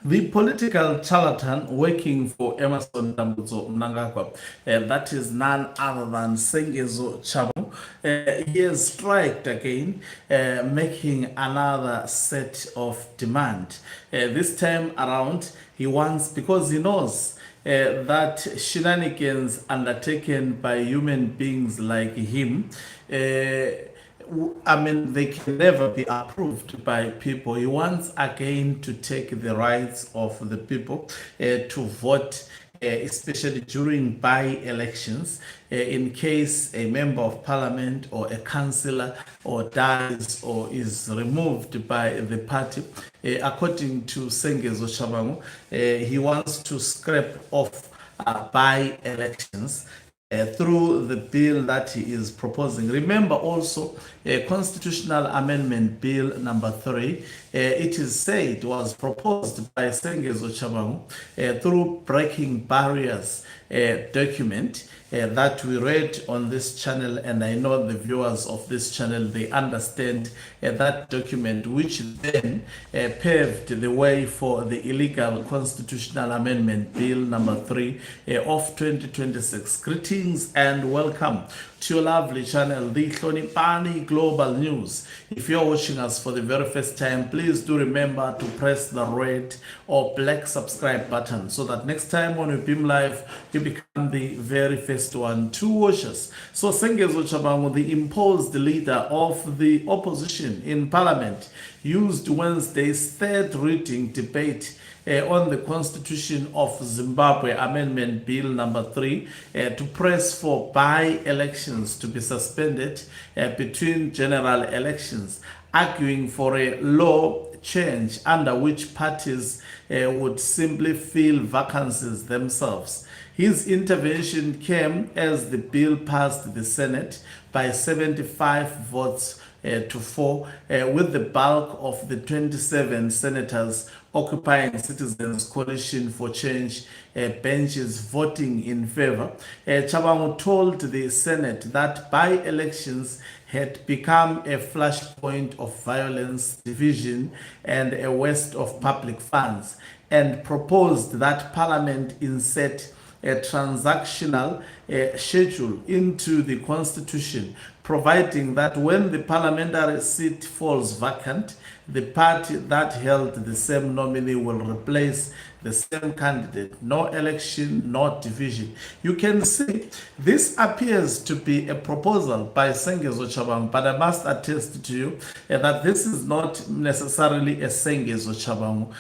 The political charlatan working for Emerson Mnangagwa, that is none other than Sengezo Tshabangu, he has striked again, making another set of demand. This time around, he wants, because he knows that shenanigans undertaken by human beings like him, they can never be approved by people. He wants again to take the rights of the people to vote, especially during by-elections, in case a member of parliament or a councillor or dies or is removed by the party. According to Sengezo Tshabangu, he wants to scrap off by-elections through the bill that he is proposing. Remember also, Constitutional Amendment Bill number 3, it is said was proposed by Sengezo Tshabangu through Breaking Barriers document that we read on this channel, and I know the viewers of this channel, they understand that document, which then paved the way for the illegal Constitutional Amendment Bill number 3 of 2026. Greetings and welcome to your lovely channel, the Hlonipani Global News. If you're watching us for the very first time, please do remember to press the red or black subscribe button so that next time when we beam live, you become the very first one to watch us. So Sengezo Tshabangu, the imposed leader of the opposition in parliament, used Wednesday's third reading debate on the Constitution of Zimbabwe Amendment Bill number 3 to press for by-elections to be suspended between general elections, arguing for a law change under which parties would simply fill vacancies themselves. His intervention came as the bill passed the Senate by 75 votes to 4, with the bulk of the 27 senators occupying Citizens Coalition for Change benches voting in favor. Chabangu told the Senate that by-elections had become a flashpoint of violence, division, and a waste of public funds, and proposed that Parliament insert a transactional schedule into the Constitution, providing that when the parliamentary seat falls vacant, the party that held the same nominee will replace the same candidate. No election, no division. You can see this appears to be a proposal by Sengezo Tshabangu, but I must attest to you that this is not necessarily a Sengezo Tshabangu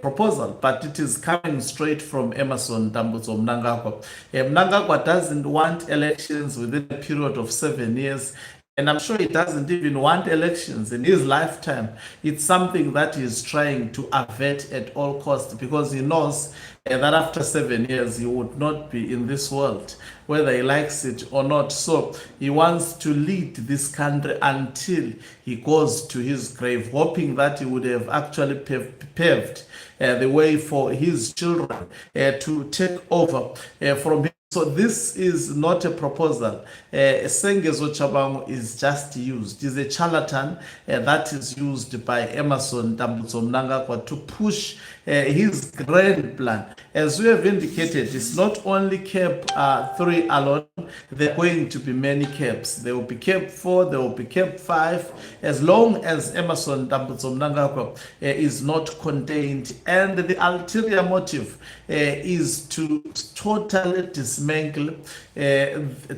proposal, but it is coming straight from Emerson Mnangagwa. Mnangagwa doesn't want elections within a period of 7 years. And I'm sure he doesn't even want elections in his lifetime. It's something that he's trying to avert at all costs, because he knows that after 7 years he would not be in this world, whether he likes it or not. So he wants to lead this country until he goes to his grave, hoping that he would have actually paved the way for his children to take over from him. So this is not a proposal. Sengezo Tshabangu is just used. He's a charlatan that is used by Emerson Mnangagwa to push his grand plan. As we have indicated, it's not only CAP 3 alone. There are going to be many CAPs. There will be CAP 4, there will be CAP 5, as long as Emerson Mnangagwa is not contained. And the ulterior motive is to totally dismantle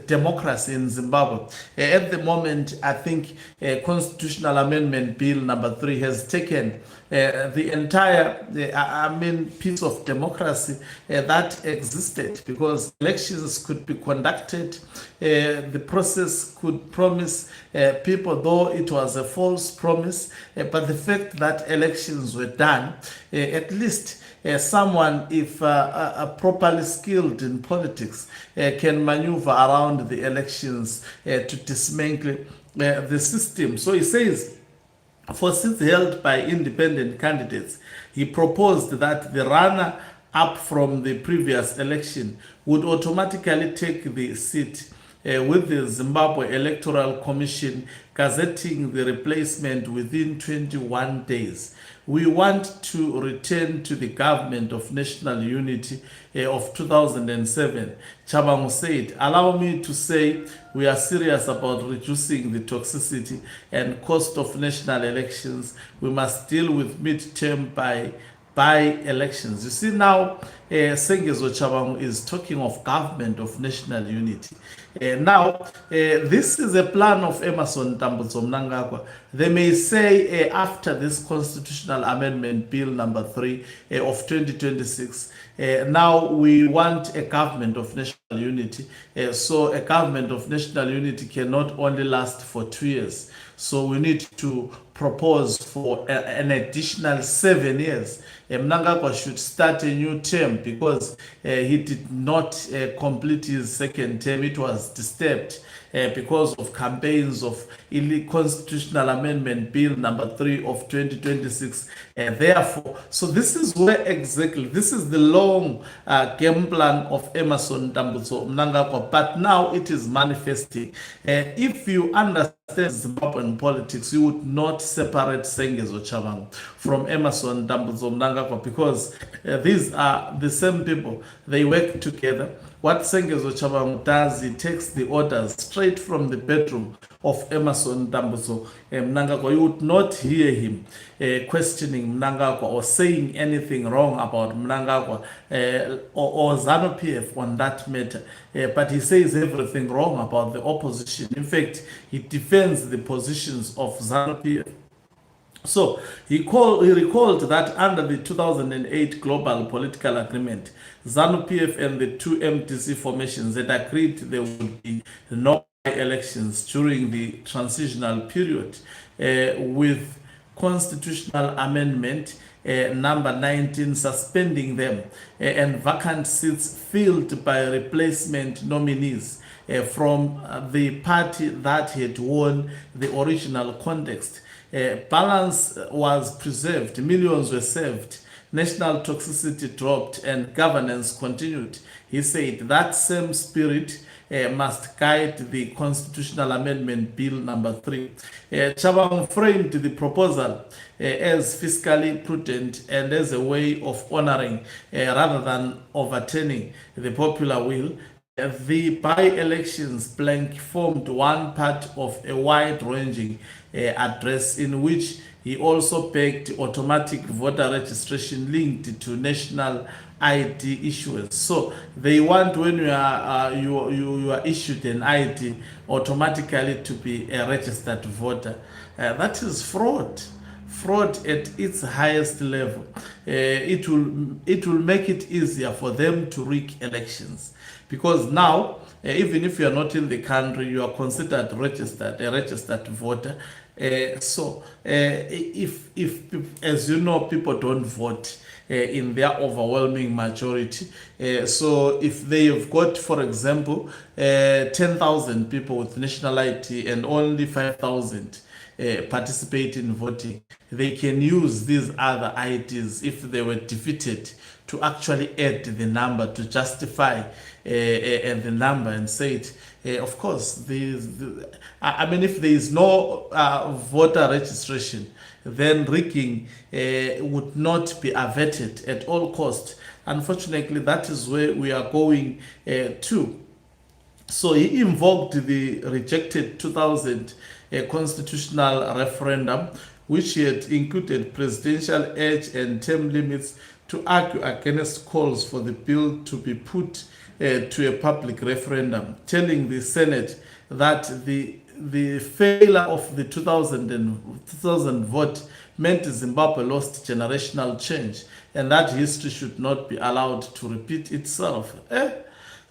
democracy in Zimbabwe. At the moment, I think Constitutional Amendment Bill number 3 has taken the entire piece of democracy that existed, because elections could be conducted, the process could promise people, though it was a false promise, but the fact that elections were done, at least someone, if properly skilled in politics, can maneuver around the elections to dismantle the system. So he says, for seats held by independent candidates, he proposed that the runner up from the previous election would automatically take the seat with the Zimbabwe Electoral Commission gazetting the replacement within 21 days. We want to return to the government of national unity of 2007, Chabangu said. Allow me to say we are serious about reducing the toxicity and cost of national elections. We must deal with mid-term by elections. You see now, Sengezo Tshabangu is talking of government of national unity. Now, this is a plan of Emerson Tambutso Mnangagwa. They may say after this constitutional amendment bill number 3 of 2026, now we want a government of national unity. So a government of national unity cannot only last for 2 years. So we need to propose for an additional 7 years. Mnangagwa should start a new term because he did not complete his second term. It was disturbed because of campaigns of constitutional amendment bill number 3 of 2026. Therefore, so this is where exactly, this is the long game plan of Emerson Tambutso Mnangagwa, but now it is manifesting. If you understand Zimbabwean politics, you would not separate Sengezo Tshabangu from Emerson Tambutso Mnangagwa because these are the same people. They work together. What Sengezo Tshabangu does, he takes the orders straight from the bedroom of Emerson Tambutso Mnangagwa. You would not hear him questioning Mnangagwa or saying anything wrong about Mnangagwa or ZANU-PF on that matter. But he says everything wrong about the opposition. In fact, he defends the positions of ZANU-PF. So he recalled that under the 2008 Global Political Agreement, ZANU-PF and the two MDC formations had agreed there would be no elections during the transitional period, with constitutional amendment number 19 suspending them and vacant seats filled by replacement nominees from the party that had won the original context. Balance was preserved, millions were saved, national toxicity dropped, and governance continued. He said that same spirit must guide the constitutional amendment bill number 3. Chabangu framed the proposal as fiscally prudent and as a way of honoring rather than overturning the popular will. The by-elections blank formed one part of a wide-ranging address in which he also begged automatic voter registration linked to national ID issuance. So they want, when you are issued an ID, automatically to be a registered voter. That is fraud. Fraud at its highest level. It will make it easier for them to rig elections, because now even if you are not in the country, you are considered a registered voter. So if as you know, people don't vote in their overwhelming majority. So if they have got, for example, 10,000 people with national ID and only 5,000 participate in voting, they can use these other IDs if they were defeated to actually add the number to justify and the number and say it. Of course, I mean, if there is no voter registration, then rigging would not be averted at all costs. Unfortunately, that is where we are going to. So he invoked the rejected 2000 constitutional referendum, which had included presidential age and term limits, to argue against calls for the bill to be put to a public referendum, telling the Senate that the failure of the 2000 vote meant Zimbabwe lost generational change and that history should not be allowed to repeat itself.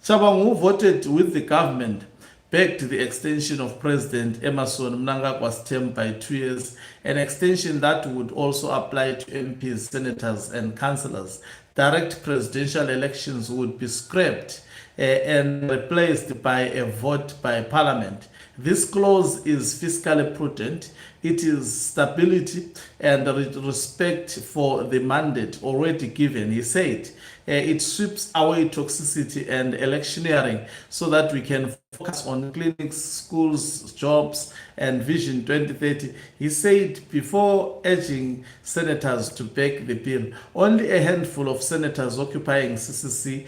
Chabangu, who voted with the government, begged the extension of President Emerson Mnangagwa's term by 2 years, an extension that would also apply to MPs, senators, and councillors. Direct presidential elections would be scrapped and replaced by a vote by parliament. This clause is fiscally prudent It is stability and respect for the mandate already given. He said it sweeps away toxicity and electioneering so that we can focus on clinics, schools, jobs, and Vision 2030. He said before urging senators to back the bill, only a handful of senators occupying CCC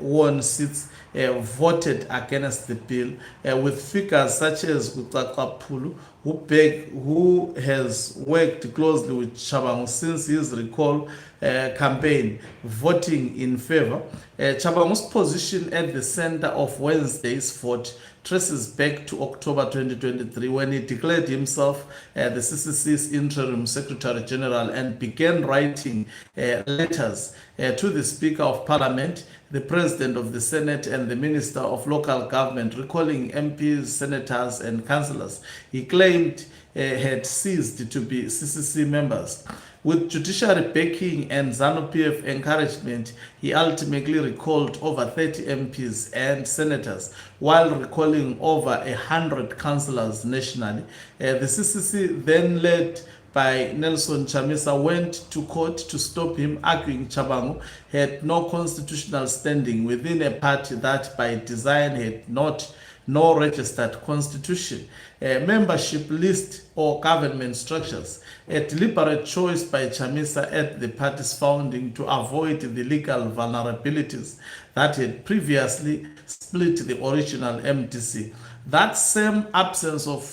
won seats voted against the bill, with figures such as Kutsakapulu, who has worked closely with Chabangu since his recall campaign, voting in favor. Chabangu's position at the center of Wednesday's vote traces back to October 2023 when he declared himself the CCC's interim Secretary General and began writing letters to the Speaker of Parliament, the President of the Senate, and the Minister of Local Government, recalling MPs, senators, and councillors he claimed had ceased to be CCC members. With judiciary backing and ZANU-PF encouragement, he ultimately recalled over 30 MPs and senators, while recalling over 100 councillors nationally. The CCC, then led by Nelson Chamisa, went to court to stop him, arguing Chabangu had no constitutional standing within a party that by design had no registered constitution, membership list, or government structures. A deliberate choice by Chamisa at the party's founding to avoid the legal vulnerabilities that had previously split the original MDC. That same absence of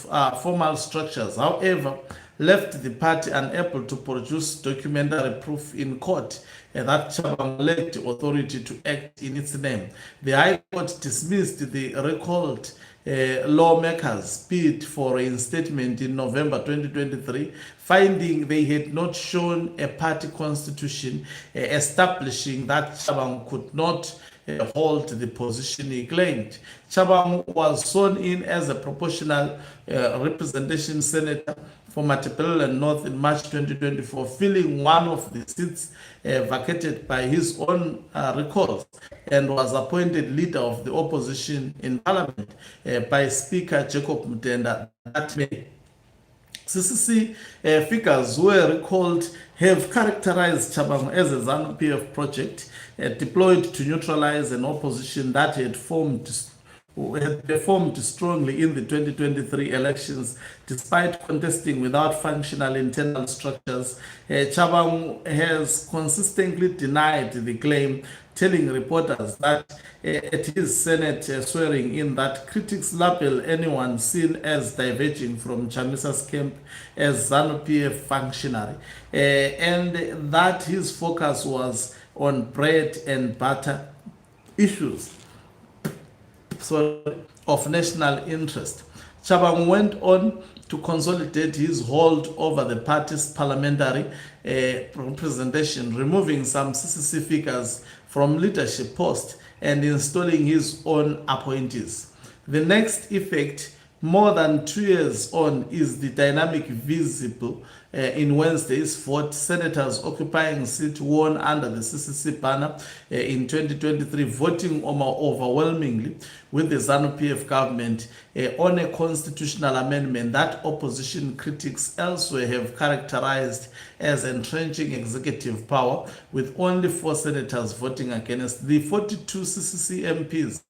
formal structures, however, left the party unable to produce documentary proof in court that Chabangu lacked authority to act in its name. The High Court dismissed the recalled lawmakers' bid for reinstatement in November 2023, finding they had not shown a party constitution establishing that Chabangu could not hold the position he claimed. Chabangu was sworn in as a proportional representation senator for Matabeleland North in March 2024, filling one of the seats vacated by his own recalls, and was appointed leader of the opposition in parliament by Speaker Jacob Mutenda that May. CCC figures were recalled have characterized Chabangu as a ZANU-PF project deployed to neutralize an opposition that had performed strongly in the 2023 elections despite contesting without functional internal structures. Chabangu has consistently denied the claim, telling reporters that at his Senate swearing in that critics label anyone seen as diverging from Chamisa's camp as ZANU-PF functionary, and that his focus was on bread and butter issues of national interest. Chabangu went on to consolidate his hold over the party's parliamentary representation, removing some CCC figures from leadership posts and installing his own appointees. The next effect, more than 2 years on, is the dynamic visible in Wednesday's vote. Senators occupying seat won under the CCC banner in 2023, voting overwhelmingly with the ZANU-PF government on a constitutional amendment that opposition critics elsewhere have characterized as entrenching executive power, with only 4 senators voting against. The 42 CCC MPs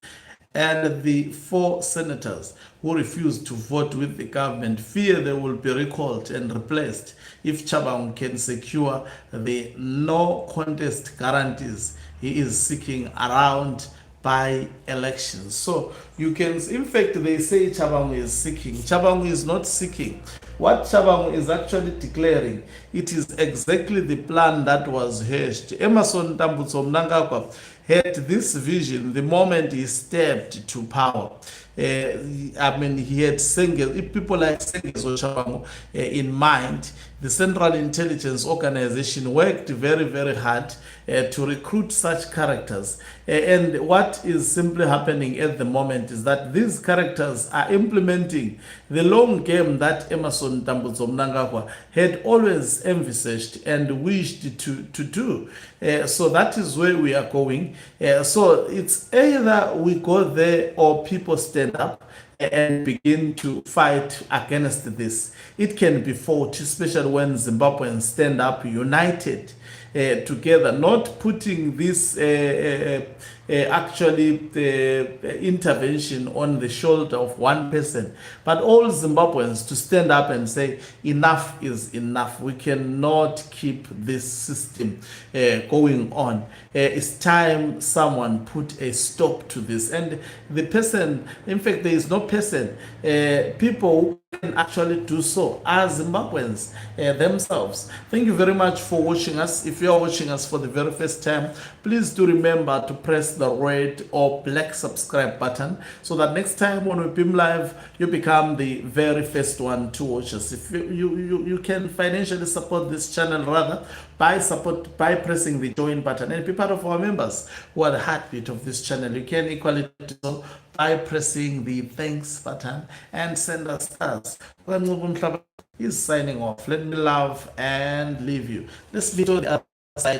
and the 4 senators who refused to vote with the government fear they will be recalled and replaced if Chabangu can secure the no contest guarantees he is seeking around by elections. So you can, in fact, they say Chabangu is seeking. Chabangu is not seeking. What Chabangu is actually declaring, it is exactly the plan that was hatched. Emerson Tambutso Mnangagwa had this vision the moment he stepped to power. He had Sengezo, people like Sengezo Tshabangu in mind. The Central Intelligence Organization worked very, very hard to recruit such characters. And what is simply happening at the moment is that these characters are implementing the long game that Emerson Tambutso Mnangagwa had always envisaged and wished to do. So that is where we are going. So it's either we go there or people stand up. and begin to fight against this. It can be fought, especially when Zimbabweans stand up united together, not putting this actually intervention on the shoulder of one person, but all Zimbabweans to stand up and say enough is enough. We cannot keep this system going on. It's time someone put a stop to this. And the person, in fact, there is no person, people can actually do so as Zimbabweans themselves. Thank you very much for watching us. If you are watching us for the very first time, please do remember to press the red or black subscribe button so that next time when we beam live, you become the very first one to watch us. If you can financially support this channel rather by pressing the join button and be part of our members who are the heartbeat of this channel. You can equally do so by pressing the thanks button and send us stars. Is signing off. Let me love and leave you. This video